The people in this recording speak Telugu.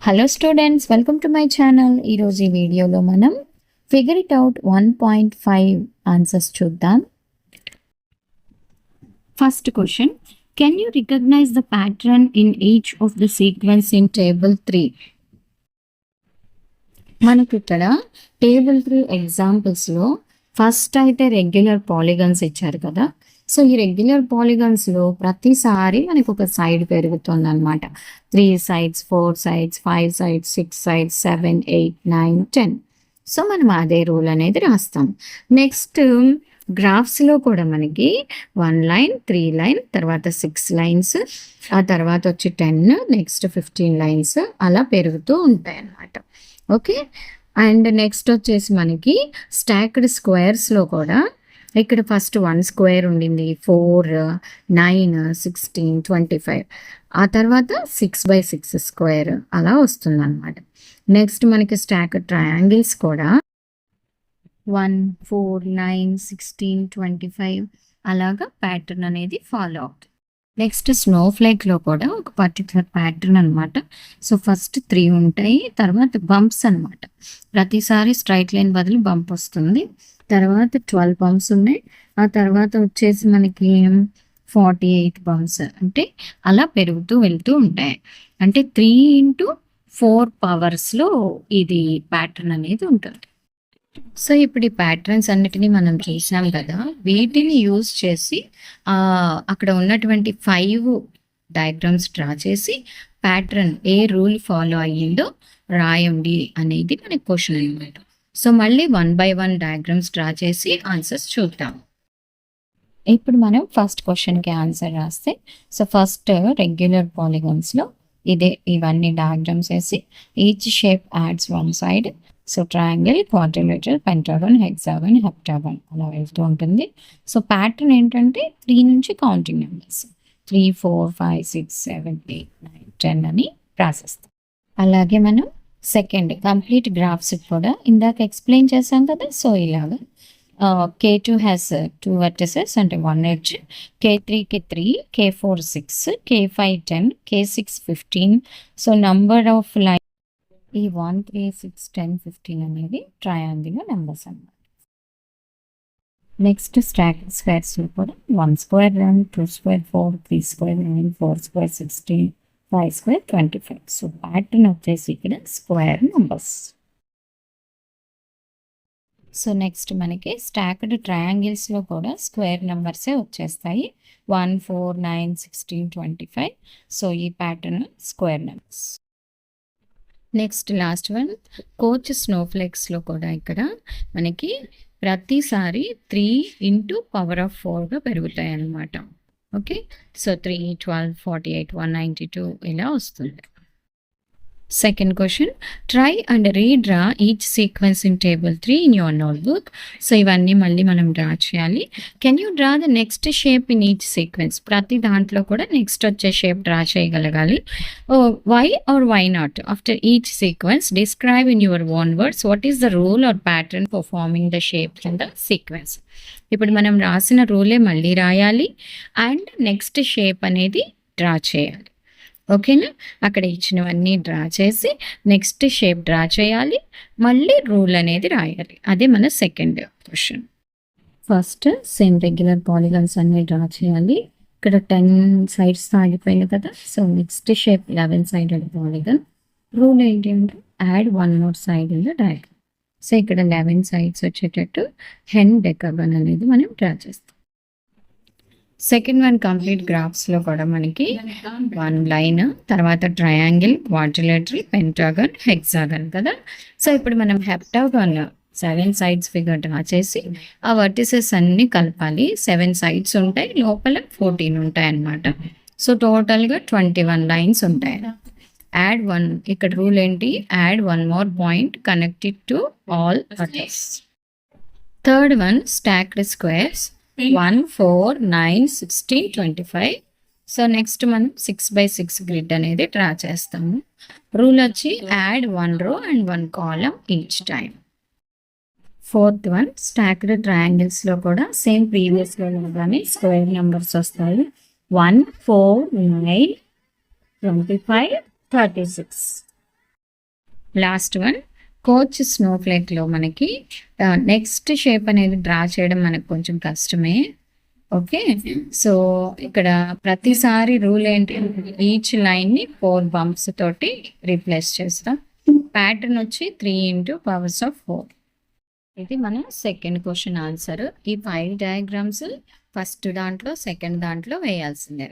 Hello students, welcome to my channel. ఈరోజు ఈ వీడియోలో మనం ఫిగర్ ఇట్ అవుట్ 1.5 ఆన్సర్స్ చూద్దాం. First question, can you recognize the pattern in each of the sequence in table 3? మనకు ఇక్కడ టేబుల్ 3 ఎగ్జాంపుల్స్లో ఫస్ట్ అయితే రెగ్యులర్ పాలిగన్స్ ఇచ్చారు కదా. సో ఈ రెగ్యులర్ పాలిగన్స్లో ప్రతిసారి మనకు ఒక సైడ్ పెరుగుతుంది అనమాట. 3 sides, 4 sides, 5 sides, 6 sides, 7, 8, 9, 10. So మనం అదే రూల్ అనేది రాస్తాం. నెక్స్ట్ గ్రాఫ్స్లో కూడా మనకి 1 line, 3 line, తర్వాత 6 lines, ఆ తర్వాత వచ్చి 10, నెక్స్ట్ 15 lines అలా పెరుగుతూ ఉంటాయి అన్నమాట. ఓకే, అండ్ నెక్స్ట్ వచ్చేసి మనకి స్టాక్డ్ స్క్వేర్స్లో కూడా ఇక్కడ ఫస్ట్ 1 square ఉండింది, 4, 9, 16, 25, ఆ తర్వాత 6/6 square అలా వస్తుంది అనమాట. నెక్స్ట్ మనకి స్టాక్డ్ ట్రయాంగిల్స్ కూడా 1, 4, 9, 16, 25 అలాగా ప్యాటర్న్ అనేది ఫాలో అవుతుంది. నెక్స్ట్ స్నోఫ్లేక్లో కూడా ఒక పర్టికులర్ ప్యాటర్న్ అనమాట. సో ఫస్ట్ 3 ఉంటాయి, తర్వాత బంప్స్ అనమాట. ప్రతిసారి స్ట్రైట్ లైన్ బదులు బంప్ వస్తుంది. తర్వాత 12 బంప్స్ ఉన్నాయి, ఆ తర్వాత వచ్చేసి మనకి 48 బంప్స్, అంటే అలా పెరుగుతూ వెళ్తూ ఉంటాయి. అంటే 3x4 పవర్స్లో ఇది ప్యాటర్న్ అనేది ఉంటుంది. సో ఇప్పుడు ఈ ప్యాటర్న్స్ అన్నిటినీ మనం చూసాం కదా, వీటిని యూజ్ చేసి అక్కడ ఉన్నటువంటి 5 డయాగ్రామ్స్ డ్రా చేసి ప్యాటర్న్ ఏ రూల్ ఫాలో అయ్యిందో రాయండి అనేది మన క్వశ్చన్ అనమాట. సో మళ్ళీ 1 by 1 డయాగ్రామ్స్ డ్రా చేసి ఆన్సర్స్ చూద్దాం. ఇప్పుడు మనం ఫస్ట్ క్వశ్చన్కి ఆన్సర్ రాస్తే, సో ఫస్ట్ రెగ్యులర్ పాలిగన్స్లో ఇవన్నీ డయాగ్రామ్స్ వేసి each shape adds 1 side. So triangle, quadrilateral, pentagon, hexagon, heptagon అలా వెళ్తూ ఉంటుంది. సో ప్యాటర్న్ ఏంటంటే 3 నుంచి కౌంటింగ్ నెంబర్స్ 3, 4, 5, 6, 7, 8, 9, 10 అని రాసేస్తాం. అలాగే మనం సెకండ్ కంప్లీట్ గ్రాఫ్స్ కూడా ఇందాక ఎక్స్ప్లెయిన్ చేశాం కదా. సో ఇలాగా K2 హ్యాస్ 2 vertices అంటే 1 edge, K3కి 3, K4 6, K5 10, K6 15. So number of line ఈ 1, 3, 6, 10, 15 అనేది ట్రయాంగిల్ నెంబర్స్ అన్నమాట. నెక్స్ట్ స్టాక్ స్క్వేర్స్లో కూడా 1 square 1, 2 square 4, 3 square 9, 4 square 16, 5 square 25. So pattern వచ్చేసి ఇక్కడ స్క్వేర్ నెంబర్స్. సో నెక్స్ట్ మనకి స్టాక్డ్ ట్రయాంగిల్స్లో కూడా స్క్వేర్ నెంబర్సే వచ్చేస్తాయి, 1, 4, 9, 16, 25. సో ఈ pattern square numbers. Next last one Koch స్నోఫ్లేక్స్లో కూడా ఇక్కడ మనకి ప్రతిసారి 3x⁴ పెరుగుతాయి అన్నమాట. ఓకే, సో 3, 12, 48, 192 ఇలా వస్తుంది. Second question, try and redraw each sequence in table 3 in your notebook. So ఇవన్నీ మళ్ళీ మనం డ్రా చేయాలి. Can you draw the next shape in each sequence? ప్రతి దాంట్లో కూడా నెక్స్ట్ వచ్చే షేప్ డ్రా చేయగలగాలి. Why or why not? After each sequence describe in your own words what is the rule or pattern for forming the shape in the sequence. ఇప్పుడు మనం రాసిన రూలే మళ్ళీ రాయాలి అండ్ నెక్స్ట్ షేప్ అనేది డ్రా చేయాలి. ఓకేనా, అక్కడ ఇచ్చినవన్నీ డ్రా చేసి నెక్స్ట్ షేప్ డ్రా చేయాలి, మళ్ళీ రూల్ అనేది రాయాలి. అదే మన second question. First same regular polygons అన్ని డ్రా చేయాలి. ఇక్కడ 10 sides ఆగిపోయింది కదా. So next shape 11 sided polygon. Rule ఏంటి అంటే add 1 more side in the diagram. So ఇక్కడ 11 sides వచ్చేటట్టు హెన్ డెకాగన్ అనేది మనం డ్రా చేస్తాం. సెకండ్ వన్ కంప్లీట్ గ్రాఫ్స్లో కూడా మనకి 1 line, తర్వాత ట్రయాంగిల్, క్వాడ్రిలేటరల్, పెంటాగన్, హెక్సాగన్ కదా. సో ఇప్పుడు మనం హెప్టాగన్ 7 sides ఫిగర్ డ్రా చేసి ఆ వర్టిసెస్ అన్నీ కలపాలి. 7 sides ఉంటాయి, లోపల 14 ఉంటాయి అన్నమాట. సో టోటల్గా 21 lines ఉంటాయి. యాడ్ 1, ఇక్కడ రూల్ ఏంటి, add 1 more point connected to all others. Third one stacked squares 1, 4, 9, 16, 25. So next మనం 6x6 గ్రిడ్ అనేది డ్రా చేస్తాము. రూల్ వచ్చి add 1 row and 1 column each time. Fourth one stacked ట్రయాంగిల్స్లో కూడా సేమ్ ప్రీవియస్లో కానీ స్క్వేర్ నెంబర్స్ వస్తాయి, 1, 4, 9, 25, 36. లాస్ట్ వన్ కోచ్ స్నోఫ్లేక్లో మనకి నెక్స్ట్ షేప్ అనేది డ్రా చేయడం మనకు కొంచెం కష్టమే. ఓకే, సో ఇక్కడ ప్రతిసారి రూల్ ఏంటి, ఈచ్ లైన్ని 4 బంప్స్ తోటి రీప్లేస్ చేస్తాం. ప్యాటర్న్ వచ్చి 3 into powers of 4. ఇది మన సెకండ్ క్వశ్చన్ ఆన్సర్. ఈ 5 డయాగ్రామ్స్ ఫస్ట్ దాంట్లో సెకండ్ దాంట్లో వేయాల్సిందే.